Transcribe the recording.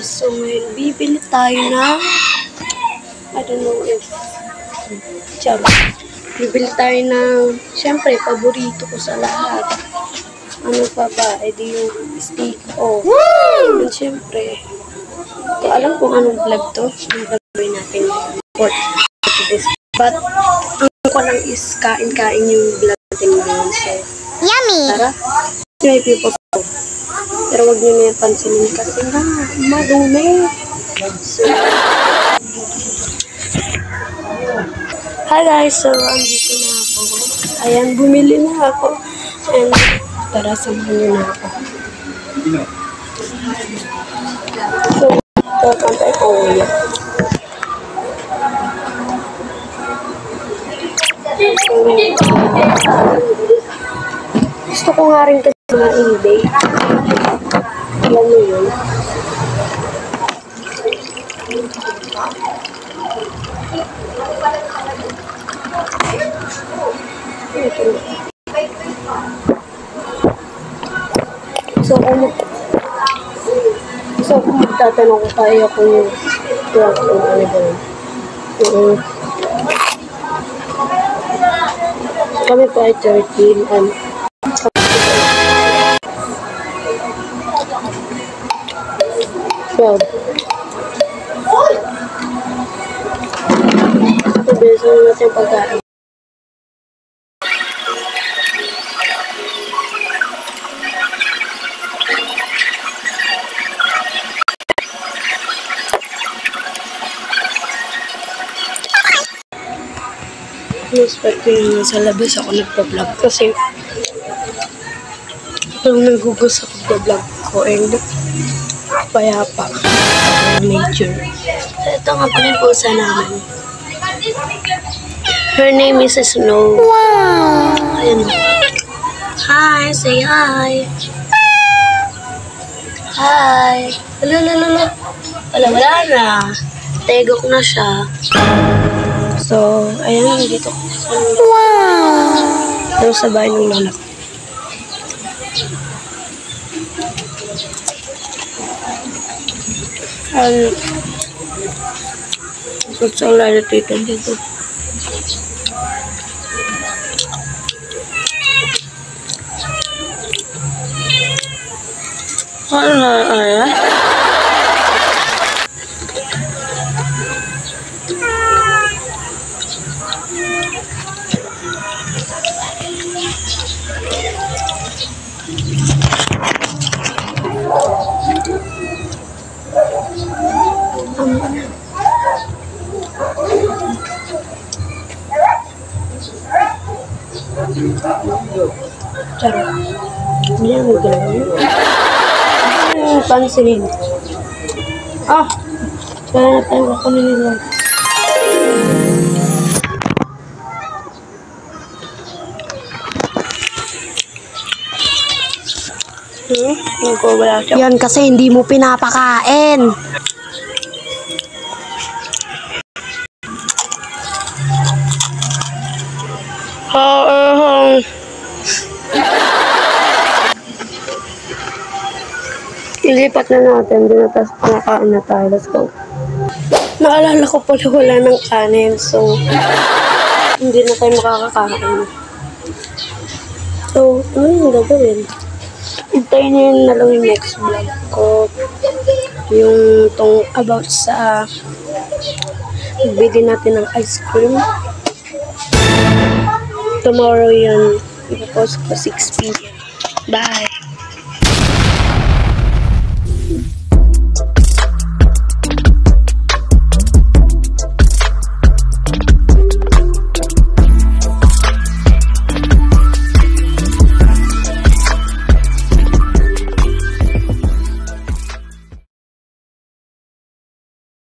So, ngayon, bibili tayo ng, I don't know if, bibili tayo ng, syempre, paborito ko sa lahat. Ano pa ba? E di yung steak. Oh. And syempre, hindi alam kung anong vlog to. Ang gagawin natin pork to this. But, ang ko lang is kain-kain yung vlog natin ngayon. So, yummy! tara, try po to. Pero wag nyo na yung pansinin kasi nga, madumi. So, hi guys! So, andito na ako. Ayan, bumili na ako. And, tara, samahan nyo na ako. So, pantay ko ulit. Gusto ko nga rin kasi mga eBay. Alam mo yun. kung magtatanong ko tayo kung ano ba yun. Kami po ay 13 and Ito, bilisan natin yung pagkain. In-expect ko yung sa labas ako nagpa-vlog kasi yung nagugus sa pagpa-vlog ko and payapa nature. So, ito nga pala yung pusa namin. Her name is Snow. Wow! Ayan. Hi! Say hi! Hi! Wala na. Tegok na siya. So, ayan, dito ko. Wow! Pero sa bahay ng lalak. So, wala na dito. Charot. Hindi na magalaw. Pansin. Ah! Kaya na tayo ako nila. Nagkawala siya. Yan kasi hindi mo pinapakain. Ilipat na natin din at kumakain na tayo. Let's go. Naalala ko pala wala ng kanin. So, hindi na tayo makakakain. So, ano yung gagawin? Hintayin nyo na lang yung next vlog ko. Yung tong about sa bili natin ng ice cream. Tomorrow yun. Ipopost ko 6 p.m. Bye!